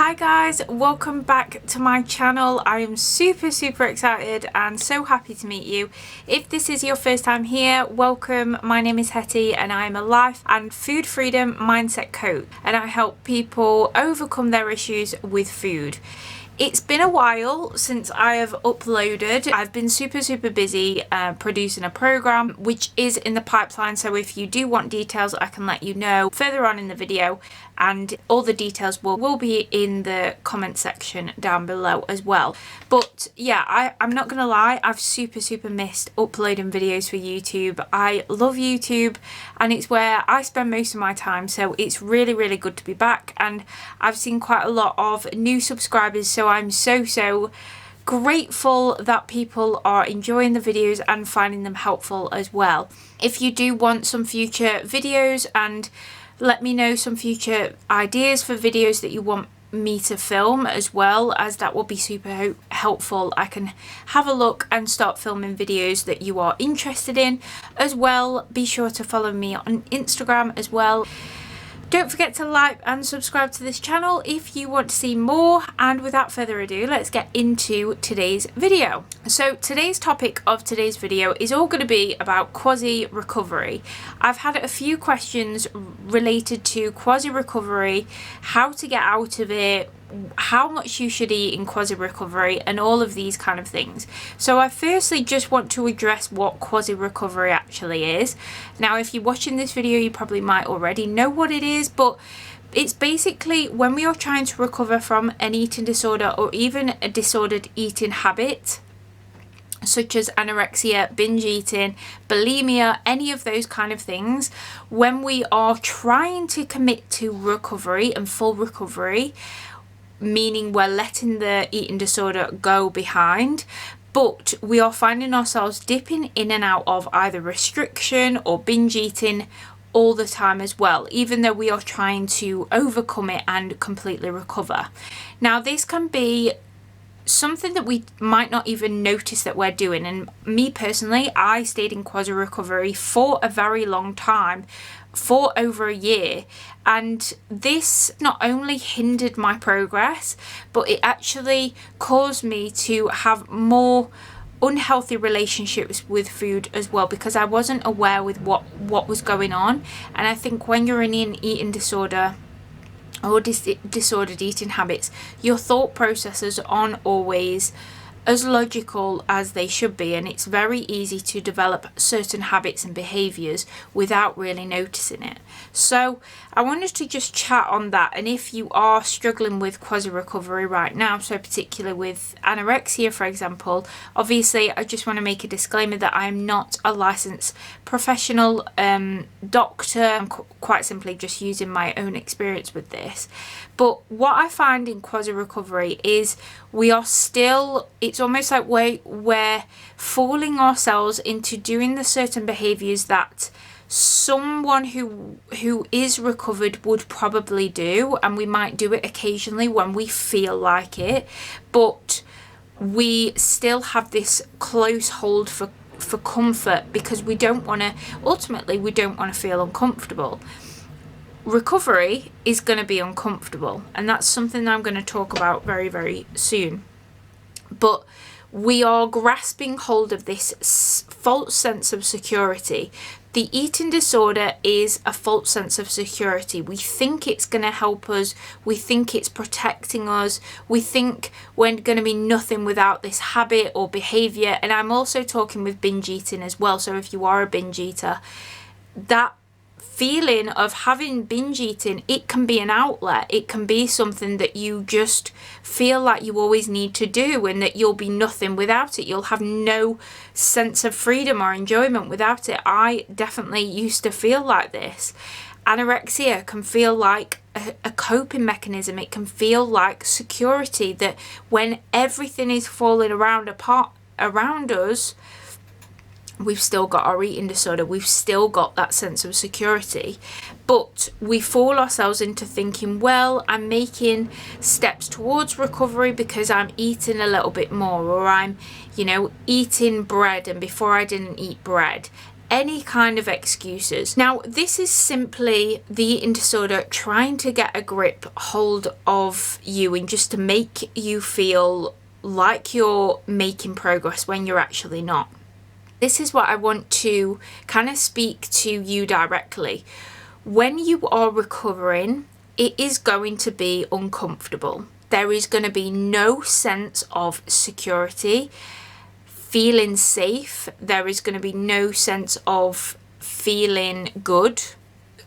Hi guys, welcome back to my channel. I am super excited and so happy to meet you. If this is your first time here, welcome. My name is Hetty and I am a life and food freedom mindset coach, and I help people overcome their issues with food. It's been a while since I have uploaded. I've been super busy producing a program which is in the pipeline, so if you do want details I can let you know further on in the video, and all the details will be in the comment section down below as well. But yeah, I'm not gonna lie, I've super missed uploading videos for YouTube. I love YouTube and it's where I spend most of my time, so it's really good to be back, and I've seen quite a lot of new subscribers, so I'm so grateful that people are enjoying the videos and finding them helpful as well. If you do want some future videos, and let me know some future ideas for videos that you want me to film as well, as that will be super helpful. I can have a look and start filming videos that you are interested in as well. Be sure to follow me on Instagram as well. Don't forget to like and subscribe to this channel if you want to see more, and without further ado, let's get into today's video. So today's topic of today's video is all going to be about quasi recovery. I've had a few questions related to quasi recovery, how to get out of it, how much you should eat in quasi recovery, and all of these kind of things. So I firstly just want to address what quasi recovery actually is. Now if you're watching this video you probably might already know what it is, but it's basically when we are trying to recover from an eating disorder or even a disordered eating habit such as anorexia, binge eating, bulimia, any of those kind of things. When we are trying to commit to recovery and full recovery, meaning we're letting the eating disorder go behind, but we are finding ourselves dipping in and out of either restriction or binge eating all the time as well, even though we are trying to overcome it and completely recover. Now this can be something that we might not even notice that we're doing, and me personally, I stayed in quasi recovery for a very long time, for over a year, and this not only hindered my progress, but it actually caused me to have more unhealthy relationships with food as well, because I wasn't aware with what was going on. And I think when you're in an eating disorder or disordered eating habits, your thought processes aren't always as logical as they should be, and it's very easy to develop certain habits and behaviors without really noticing it. So I wanted to just chat on that, and if you are struggling with quasi recovery right now, so particularly with anorexia for example, obviously I just want to make a disclaimer that I'm not a licensed professional doctor. I'm quite simply just using my own experience with this. But what I find in quasi recovery is we are still, it's almost like we're fooling ourselves into doing the certain behaviors that someone who is recovered would probably do, and we might do it occasionally when we feel like it, but we still have this close hold for comfort, because we don't want to, ultimately we don't want to feel uncomfortable. Recovery is going to be uncomfortable, and that's something I'm going to talk about very soon. But we are grasping hold of this false sense of security. The eating disorder is a false sense of security. We think it's going to help us. We think it's protecting us. We think we're going to be nothing without this habit or behavior. And I'm also talking with binge eating as well. So if you are a binge eater, that feeling of having binge eating, it can be an outlet. It can be something that you just feel like you always need to do, and that you'll be nothing without it. You'll have no sense of freedom or enjoyment without it. I definitely used to feel like this. Anorexia can feel like a coping mechanism. It can feel like security, that when everything is falling around us, we've still got our eating disorder, we've still got that sense of security. But we fool ourselves into thinking, well, I'm making steps towards recovery because I'm eating a little bit more, or I'm, eating bread and before I didn't eat bread. any kind of excuses. Now, this is simply the eating disorder trying to get a hold of you and just to make you feel like you're making progress when you're actually not. This is what I want to kind of speak to you directly. When you are recovering, it is going to be uncomfortable. There is going to be no sense of security, feeling safe. There is going to be no sense of feeling good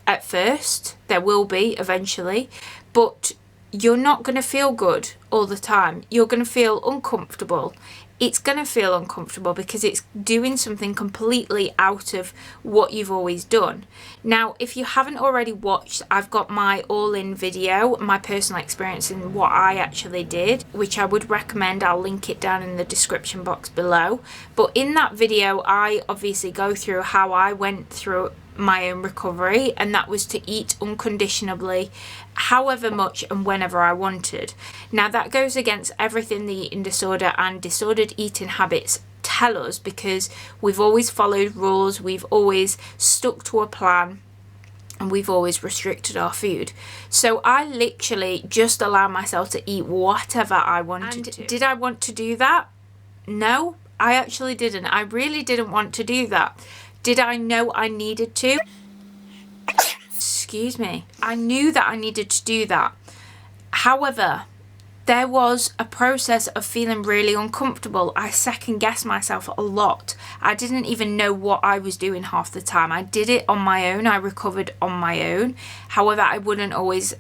at first. There will be eventually, but you're not going to feel good all the time. You're going to feel uncomfortable. It's going to feel uncomfortable because it's doing something completely out of what you've always done. Now, if you haven't already watched, I've got my all-in video, my personal experience and what I actually did, which I would recommend. I'll link it down in the description box below. But in that video, I obviously go through how I went through my own recovery, and that was to eat unconditionally however much and whenever I wanted. Now, that goes against everything the eating disorder and disordered eating habits tell us, because we've always followed rules, we've always stuck to a plan, and we've always restricted our food. So I literally just allowed myself to eat whatever I wanted to. Did I want to do that? No, I actually didn't. I really didn't want to do that. Did I know I needed to? Excuse me. I knew that I needed to do that. However, there was a process of feeling really uncomfortable. I second guessed myself a lot. I didn't even know what I was doing half the time. I did it on my own. I recovered on my own. However, I wouldn't always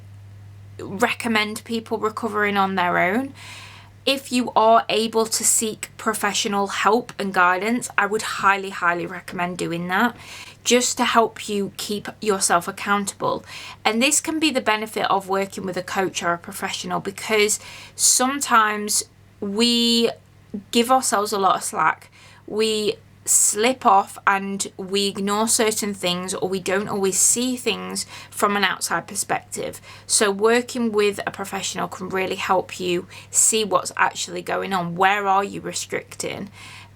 recommend people recovering on their own. If you are able to seek professional help and guidance, I would highly, highly recommend doing that, just to help you keep yourself accountable. And this can be the benefit of working with a coach or a professional, because sometimes we give ourselves a lot of slack. We slip off and we ignore certain things, or we don't always see things from an outside perspective. So working with a professional can really help you see what's actually going on. Where are you restricting?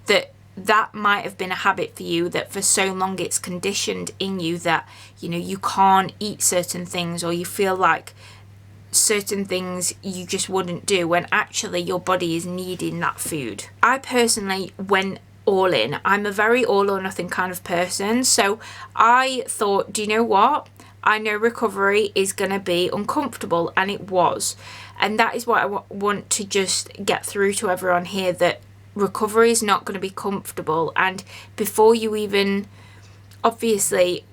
That might have been a habit for you, that for so long it's conditioned in you that, you know, you can't eat certain things, or you feel like certain things you just wouldn't do, when actually your body is needing that food. I personally went all in. I'm a very all or nothing kind of person. So I thought, do you know what? I know recovery is going to be uncomfortable, and it was. And that is what I want to just get through to everyone here, that recovery is not going to be comfortable. And before you even, obviously,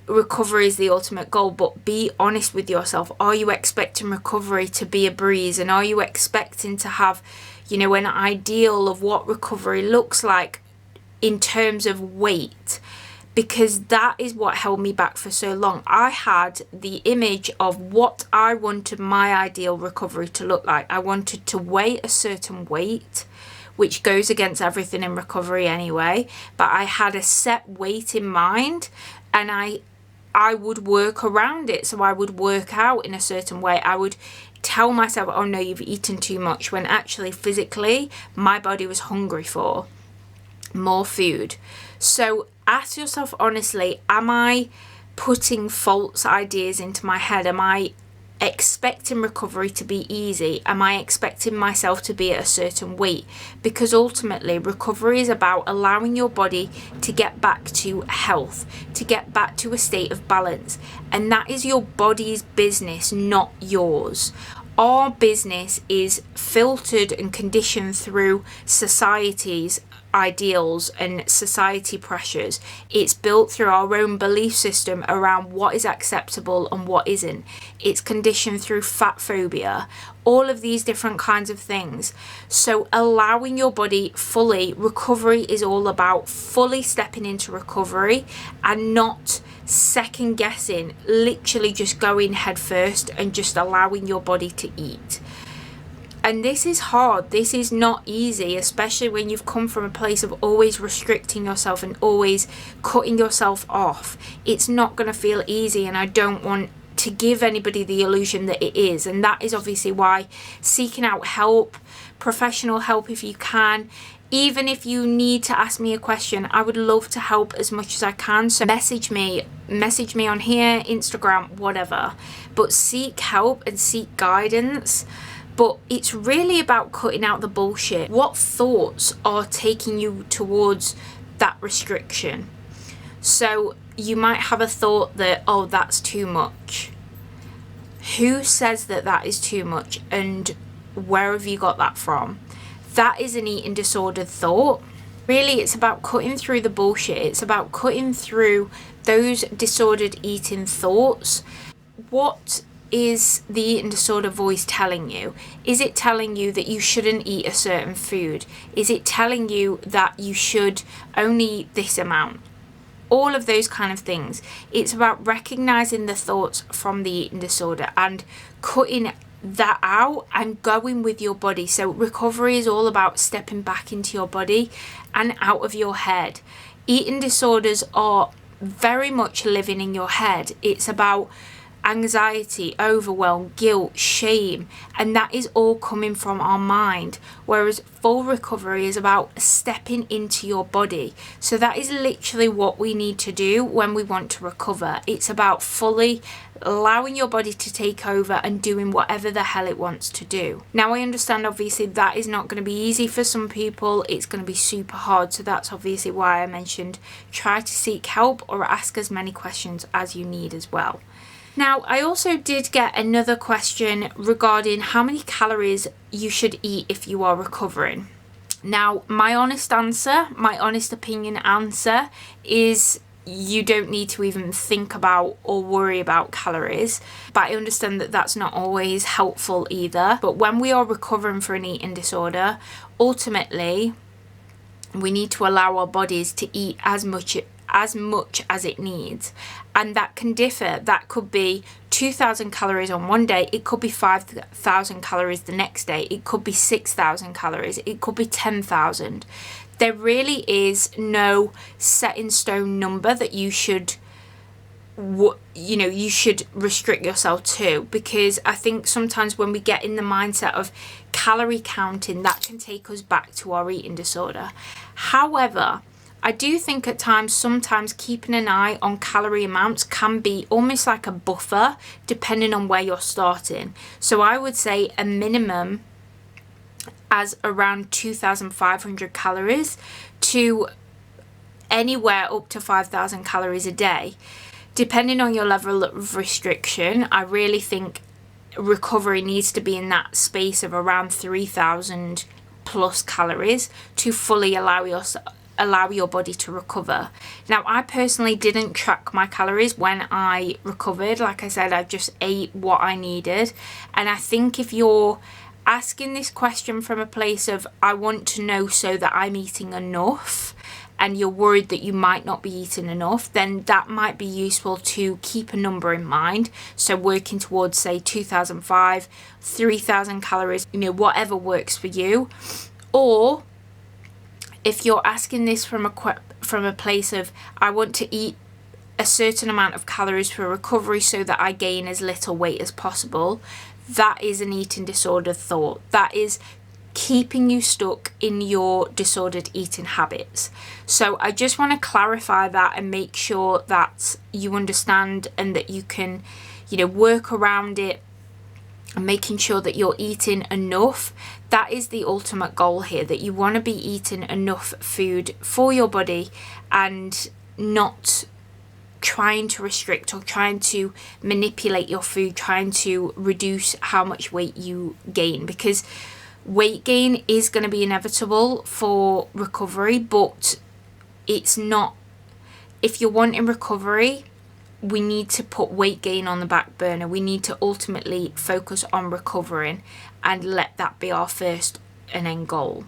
recovery is the ultimate goal, but be honest with yourself. Are you expecting recovery to be a breeze? And are you expecting to have, you know, an ideal of what recovery looks like in terms of weight? Because that is what held me back for so long. I had the image of what I wanted my ideal recovery to look like. I wanted to weigh a certain weight, which goes against everything in recovery anyway. But I had a set weight in mind, and I would work around it. So I would work out in a certain way. I would tell myself, oh no, you've eaten too much, when actually physically my body was hungry for more food. So ask yourself honestly, am I putting false ideas into my head? Am I expecting recovery to be easy? Am I expecting myself to be at a certain weight? Because ultimately recovery is about allowing your body to get back to health, to get back to a state of balance, and that is your body's business, not yours. Our business is filtered and conditioned through society's ideals and society pressures. It's built through our own belief system around what is acceptable and what isn't. It's conditioned through fat phobia, all of these different kinds of things. So allowing your body fully, recovery is all about fully stepping into recovery and not second guessing, literally just going head first and just allowing your body to eat. And this is hard. This is not easy, especially when you've come from a place of always restricting yourself and always cutting yourself off. It's not going to feel easy, and I don't want to give anybody the illusion that it is. And that is obviously why seeking out help, professional help if you can, Even if you need to ask me a question, I would love to help as much as I can. So message me on here, Instagram, whatever. But seek help and seek guidance. But it's really about cutting out the bullshit. What thoughts are taking you towards that restriction? So you might have a thought that, oh, that's too much. Who says that that is too much, and where have you got that from? That is an eating disordered thought. Really, it's about cutting through the bullshit. It's about cutting through those disordered eating thoughts. What is the eating disorder voice telling you? Is it telling you that you shouldn't eat a certain food? Is it telling you that you should only eat this amount? All of those kind of things. It's about recognizing the thoughts from the eating disorder and cutting that out and going with your body. So recovery is all about stepping back into your body and out of your head. Eating disorders are very much living in your head. It's about anxiety, overwhelm, guilt, shame, and that is all coming from our mind, whereas full recovery is about stepping into your body. So that is literally what we need to do when we want to recover. It's about fully allowing your body to take over and doing whatever the hell it wants to do. Now, I understand obviously that is not going to be easy for some people. It's going to be super hard. So that's obviously why I mentioned try to seek help or ask as many questions as you need as well. Now, I also did get another question regarding how many calories you should eat if you are recovering. Now, my honest opinion answer is you don't need to even think about or worry about calories. But I understand that that's not always helpful either. But when we are recovering from an eating disorder, ultimately, we need to allow our bodies to eat as much as it needs, and that can differ. That could be 2,000 calories on one day, it could be 5,000 calories the next day, it could be 6,000 calories, it could be 10,000. There really is no set in stone number that you should restrict yourself to, because I think sometimes when we get in the mindset of calorie counting, that can take us back to our eating disorder. However, I do think at times, sometimes keeping an eye on calorie amounts can be almost like a buffer depending on where you're starting. So I would say a minimum as around 2,500 calories to anywhere up to 5,000 calories a day. Depending on your level of restriction, I really think recovery needs to be in that space of around 3,000 plus calories to fully allow your body to recover. Now, I personally didn't track my calories when I recovered. Like I said, I just ate what I needed. And I think if you're asking this question from a place of I want to know so that I'm eating enough, and you're worried that you might not be eating enough, then that might be useful to keep a number in mind. So working towards, say, 2,500, 3,000 calories, whatever works for you. Or if you're asking this from a place of I want to eat a certain amount of calories for recovery so that I gain as little weight as possible, that is an eating disorder thought. That is keeping you stuck in your disordered eating habits. So I just want to clarify that and make sure that you understand and that you can, work around it, and making sure that you're eating enough. That is the ultimate goal here, that you want to be eating enough food for your body and not trying to restrict or trying to manipulate your food, trying to reduce how much weight you gain, because weight gain is going to be inevitable for recovery, but it's not. If you're wanting recovery, we need to put weight gain on the back burner. We need to ultimately focus on recovering and let that be our first and end goal.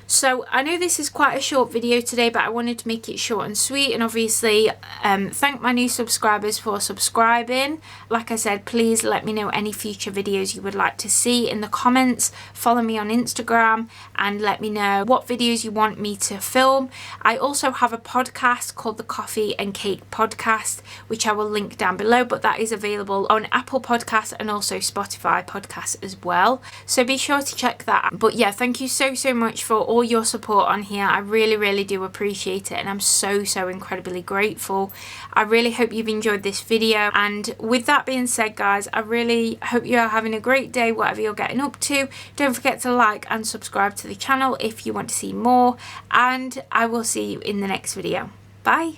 So I know this is quite a short video today, but I wanted to make it short and sweet, and obviously thank my new subscribers for subscribing. Like I said, please let me know any future videos you would like to see in the comments. Follow me on Instagram and let me know what videos you want me to film. I also have a podcast called the Coffee and Cake Podcast, which I will link down below, but that is available on Apple Podcasts and also Spotify podcasts as well. So be sure to check that out. But yeah, thank you so much for all all your support on here. I really do appreciate it, and I'm so incredibly grateful. I really hope you've enjoyed this video, and with that being said, guys, I really hope you are having a great day whatever you're getting up to. Don't forget to like and subscribe to the channel if you want to see more, and I will see you in the next video. Bye.